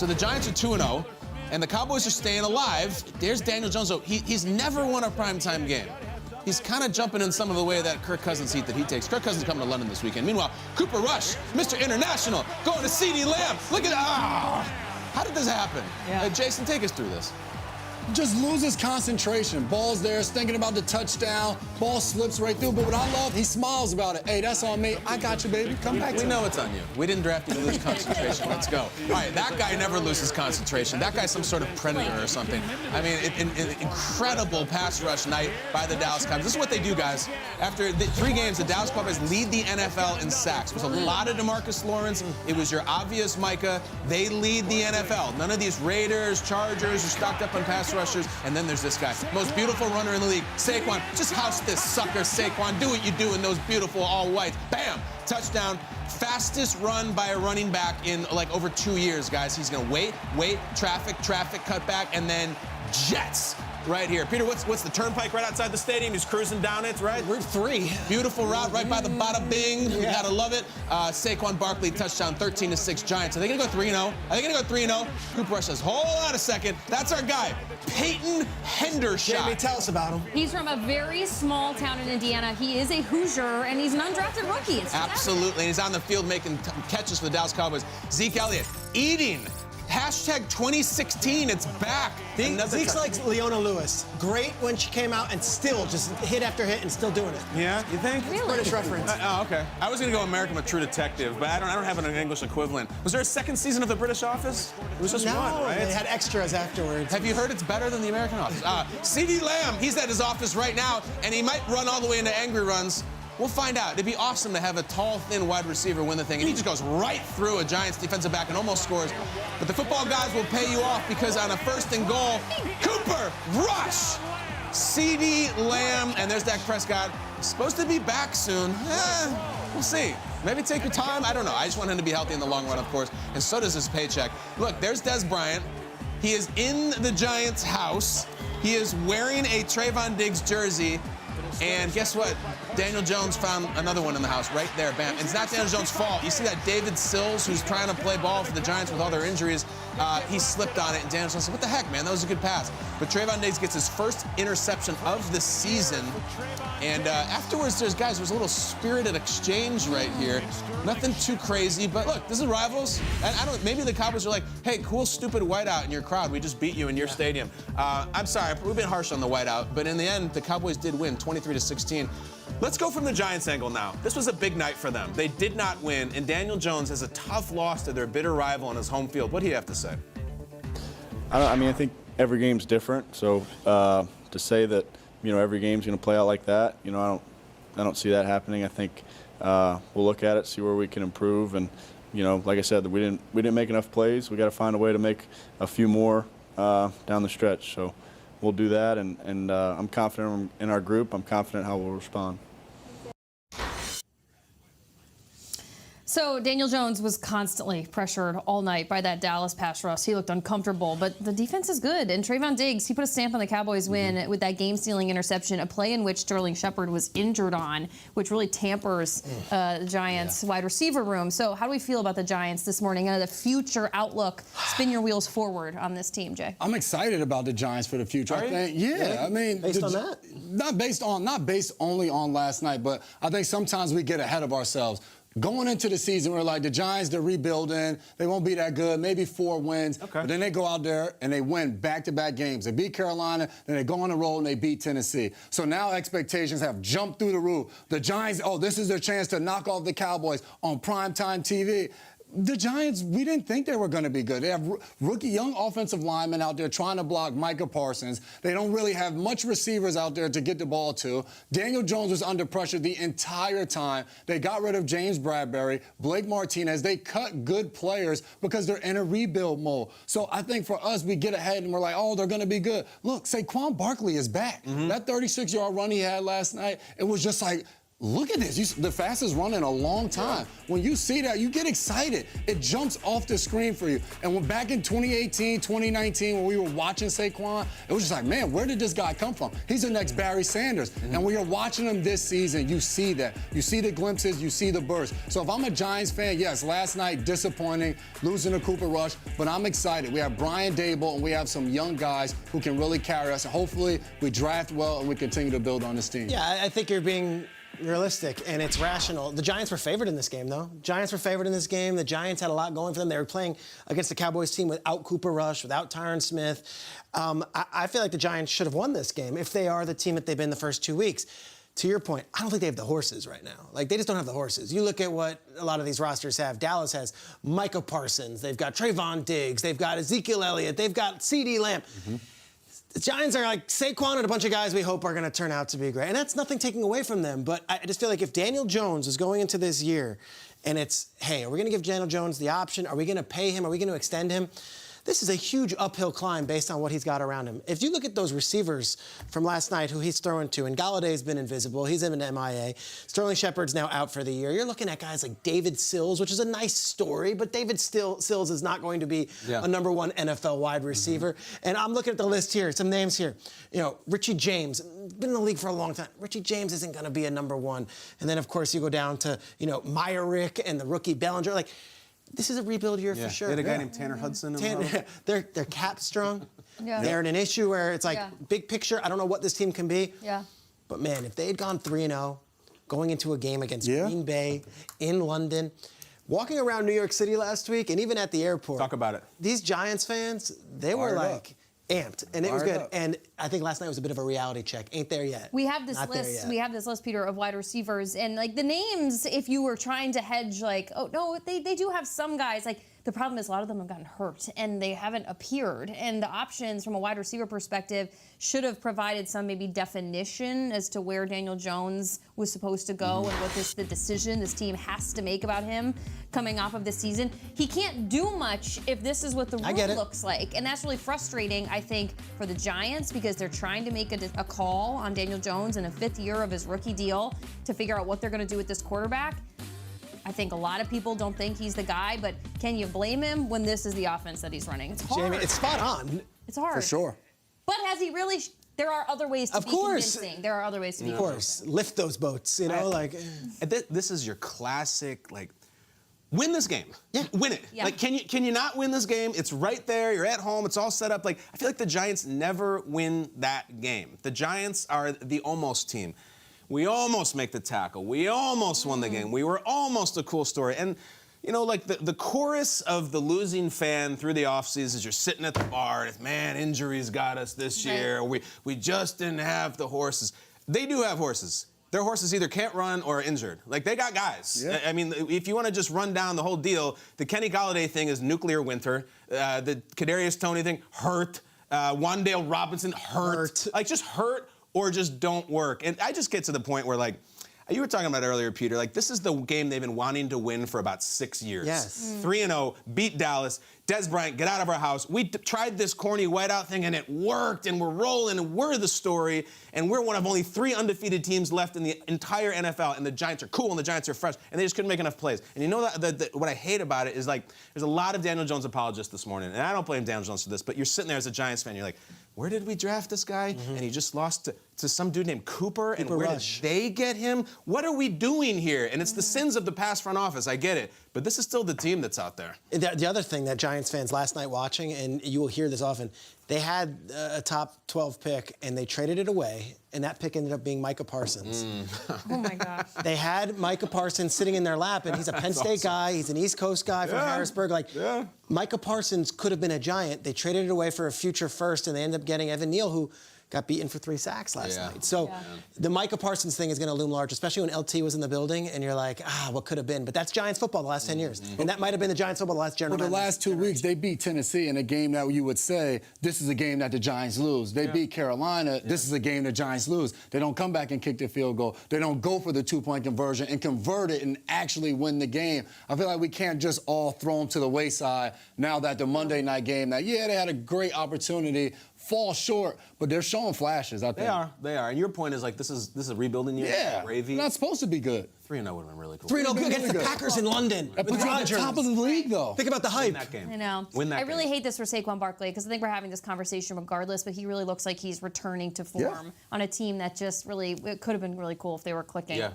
So the Giants are 2-0, and the Cowboys are staying alive. There's Daniel Jones. So he's never won a primetime game. He's kind of jumping in some of the way that Kirk Cousins' heat that he takes. Kirk Cousins coming to London this weekend. Meanwhile, Cooper Rush, Mr. International, going to CeeDee Lamb. Look at that. How did this happen? Yeah. Jason, take us through this. Just loses concentration. Ball's there, thinking about the touchdown. Ball slips right through. But what I love, he smiles about it. Hey, that's on me. I got you, baby. Come back to me. We know it's on you. We didn't draft you to lose concentration. Let's go. All right, that guy never loses concentration. That guy's some sort of predator or something. I mean, an incredible pass rush night by the Dallas Cowboys. This is what they do, guys. After 3 games, the Dallas Cowboys lead the NFL in sacks. It was a lot of DeMarcus Lawrence. It was your obvious Micah. They lead the NFL. None of these Raiders, Chargers are stocked up on pass rushers. And then there's this guy, most beautiful runner in the league, Saquon. Just house this sucker, Saquon. Do what you do in those beautiful all whites. Bam! Touchdown. Fastest run by a running back in like over 2 years, guys. He's gonna wait, traffic, cut back, and then jets. Right here. Peter, what's the turnpike right outside the stadium? He's cruising down it, right? Route 3. Beautiful route right by the bada bing. You gotta love it. Saquon Barkley touchdown, 13-6 Giants. Are they gonna go 3-0? Are they gonna go 3-0? Cooper Rush says, hold on a second. That's our guy, Peyton Hendershot. Jamie, tell us about him. He's from a very small town in Indiana. He is a Hoosier, and he's an undrafted rookie. It's Absolutely, and he's on the field making catches for the Dallas Cowboys. Zeke Elliott eating. Hashtag 2016, it's back. Zeke's like Leona Lewis. Great when she came out and still just hit after hit and still doing it. Yeah, you think? Really? British reference. Oh, okay. I was gonna go American but True Detective, but I don't have an English equivalent. Was there a second season of The British Office? It was just No, one, right? they had extras afterwards. Have you heard it's better than the American Office? CeeDee Lamb, he's at his office right now, and he might run all the way into angry runs. We'll find out. It'd be awesome to have a tall, thin wide receiver win the thing, and he just goes right through a Giants defensive back and almost scores. But the football guys will pay you off because on a 1st and goal, Cooper Rush, CeeDee Lamb, and there's Dak Prescott. Supposed to be back soon. We'll see. Maybe take your time. I don't know. I just want him to be healthy in the long run, of course, and so does his paycheck. Look, there's Des Bryant. He is in the Giants' house. He is wearing a Trayvon Diggs jersey. And guess what? Daniel Jones found another one in the house right there. Bam. And it's not Daniel Jones' fault. You see that David Sills, who's trying to play ball for the Giants with all their injuries, he slipped on it, and Daniel Jones said, what the heck, man? That was a good pass. But Trayvon Diggs gets his first interception of the season. And afterwards, there was a little spirited exchange right here. Nothing too crazy, but look, this is rivals. And maybe the Cowboys are like, hey, cool, stupid whiteout in your crowd. We just beat you in your stadium. I'm sorry, we've been harsh on the whiteout, but in the end, the Cowboys did win, 23-16. Let's go from the Giants angle now. This was a big night for them. They did not win, and Daniel Jones has a tough loss to their bitter rival on his home field. What do you have to say? I think every game's different. So to say that every game's going to play out like that, I don't see that happening. I think we'll look at it, see where we can improve, and like I said, we didn't make enough plays. We got to find a way to make a few more down the stretch. So we'll do that, and I'm confident in our group. I'm confident how we'll respond. So Daniel Jones was constantly pressured all night by that Dallas pass rush. He looked uncomfortable, but the defense is good. And Trayvon Diggs, he put a stamp on the Cowboys win with that game-stealing interception, a play in which Sterling Shepard was injured on, which really tampers the Giants' wide receiver room. So how do we feel about the Giants this morning? The future outlook, spin your wheels forward on this team, Jay. I'm excited about the Giants for the future. I think, I mean, based on that? Not based only on last night, but I think sometimes we get ahead of ourselves. Going into the season, we're like, the Giants, they're rebuilding. They won't be that good, maybe 4 wins. Okay. But then they go out there and they win back-to-back games. They beat Carolina, then they go on the road and they beat Tennessee. So now expectations have jumped through the roof. The Giants, this is their chance to knock off the Cowboys on primetime TV. The Giants, we didn't think they were going to be good. They have rookie young offensive linemen out there trying to block Micah Parsons. They don't really have much receivers out there to get the ball to. Daniel Jones was under pressure the entire time. They got rid of James Bradbury, Blake Martinez. They cut good players because they're in a rebuild mode. So I think for us, we get ahead and we're like, they're going to be good. Look, Saquon Barkley is back. That 36-yard run he had last night, it was just like, look at this. The fastest run in a long time. When you see that, you get excited. It jumps off the screen for you. And when back in 2018, 2019, when we were watching Saquon, it was just like, man, where did this guy come from? He's the next Barry Sanders. And when you're watching him this season, you see that. You see the glimpses, you see the burst. So if I'm a Giants fan, yes, last night, disappointing, losing to Cooper Rush, but I'm excited. We have Brian Dable, and we have some young guys who can really carry us. And hopefully, we draft well, and we continue to build on this team. Yeah, I think you're being realistic, and it's rational. The Giants were favored in this game, though. Giants were favored in this game. The Giants had a lot going for them. They were playing against the Cowboys team without Cooper Rush, without Tyron Smith. I feel like the Giants should have won this game if they are the team that they've been the first 2 weeks. To your point, I don't think they have the horses right now. Like, they just don't have the horses. You look at what a lot of these rosters have. Dallas has Micah Parsons. They've got Trayvon Diggs. They've got Ezekiel Elliott. They've got CeeDee Lamb. The Giants are like Saquon and a bunch of guys we hope are going to turn out to be great. And that's nothing taking away from them. But I just feel like if Daniel Jones is going into this year and it's, hey, are we going to give Daniel Jones the option? Are we going to pay him? Are we going to extend him? This is a huge uphill climb based on what he's got around him. If you look at those receivers from last night who he's throwing to, and Galladay's been invisible, he's in an MIA, Sterling Shepard's now out for the year, you're looking at guys like David Sills, which is a nice story, but David Sills is not going to be a #1 NFL wide receiver. And I'm looking at the list here, some names here. You know, Richie James, been in the league for a long time. Richie James isn't going to be a #1. And then, of course, you go down to, you know, Myrick and the rookie Bellinger. Like, this is a rebuild year for sure. They had a guy named Tanner Hudson. They're cap strong. Yeah. They're in an issue where it's like, big picture, I don't know what this team can be. Yeah. But, man, if they had gone 3-0, going into a game against Green Bay in London, walking around New York City last week, and even at the airport. Talk about it. These Giants fans, they were like amped, and it was good. And I think last night was a bit of a reality check. Ain't there yet. We have this list. We have this list, Peter, of wide receivers, and like the names. If you were trying to hedge, like, oh no, they do have some guys. Like the problem is a lot of them have gotten hurt and they haven't appeared. And the options from a wide receiver perspective should have provided some maybe definition as to where Daniel Jones was supposed to go and what the decision this team has to make about him coming off of the season. He can't do much if this is what the room looks like. And that's really frustrating, I think, for the Giants because they're trying to make a call on Daniel Jones in a 5th year of his rookie deal to figure out what they're going to do with this quarterback. I think a lot of people don't think he's the guy, but can you blame him when this is the offense that he's running? It's hard. Jamie, it's spot on. It's hard. For sure. But has he really... There are other ways to be convincing. There are other ways to be convincing. Of course. Lift those boats, you know, like... This is your classic, like, win this game. Yeah. Win it. Yeah. Like, can you not win this game? It's right there. You're at home. It's all set up. Like, I feel like the Giants never win that game. The Giants are the almost team. We almost make the tackle. We almost won the game. We were almost a cool story. And, you know, like the chorus of the losing fan through the offseason is you're sitting at the bar and, man, injuries got us this year. We just didn't have the horses. They do have horses. Their horses either can't run or are injured. Like, they got guys. Yeah. I mean, if you want to just run down the whole deal, the Kenny Golladay thing is nuclear winter. The Kadarius Toney thing, hurt. Wan'Dale Robinson, hurt. Like, just hurt or just don't work. And I just get to the point where, like, you were talking about earlier, Peter, like, this is the game they've been wanting to win for about 6 years. Yes. 3-0, beat Dallas. Des Bryant, get out of our house. We tried this corny whiteout thing, and it worked, and we're rolling, and we're the story, and we're one of only 3 undefeated teams left in the entire NFL, and the Giants are cool, and the Giants are fresh, and they just couldn't make enough plays. And you know what I hate about it is, like, there's a lot of Daniel Jones apologists this morning, and I don't blame Daniel Jones for this, but you're sitting there as a Giants fan, you're like, where did we draft this guy? And he just lost to some dude named Cooper. And where did they get him? What are we doing here? And it's the sins of the past front office. I get it. But this is still the team that's out there. The other thing that Giants fans last night watching, and you will hear this often, they had a top 12 pick, and they traded it away, and that pick ended up being Micah Parsons. Oh, my gosh. They had Micah Parsons sitting in their lap, and he's a Penn State guy. He's an East Coast guy from Harrisburg. Like, Micah Parsons could have been a Giant. They traded it away for a future first, and they ended up getting Evan Neal, who got beaten for 3 sacks last night. So the Micah Parsons thing is going to loom large, especially when LT was in the building, and you're like, what could have been? But that's Giants football the last 10 years. And that might have been the Giants football the last generation. Well, the last 2 weeks, they beat Tennessee in a game that you would say, this is a game that the Giants lose. They beat Carolina. This is a game the Giants lose. They don't come back and kick the field goal. They don't go for the 2-point conversion and convert it and actually win the game. I feel like we can't just all throw them to the wayside now that the Monday night game, that, they had a great opportunity fall short, but they're showing flashes, I think. They are. And your point is, like, this is a rebuilding year. Yeah. Gravy. Not supposed to be good. 3-0 would have been really cool. 3-0 Really against the good. Packers in London. That With puts you at the Rodgers. top of the league, though. Think about the hype. Win that game. I know. Win that I really game. hate this for Saquon Barkley because I think we're having this conversation regardless, but he really looks like he's returning to form on a team that just really, it could have been really cool if they were clicking. Yeah.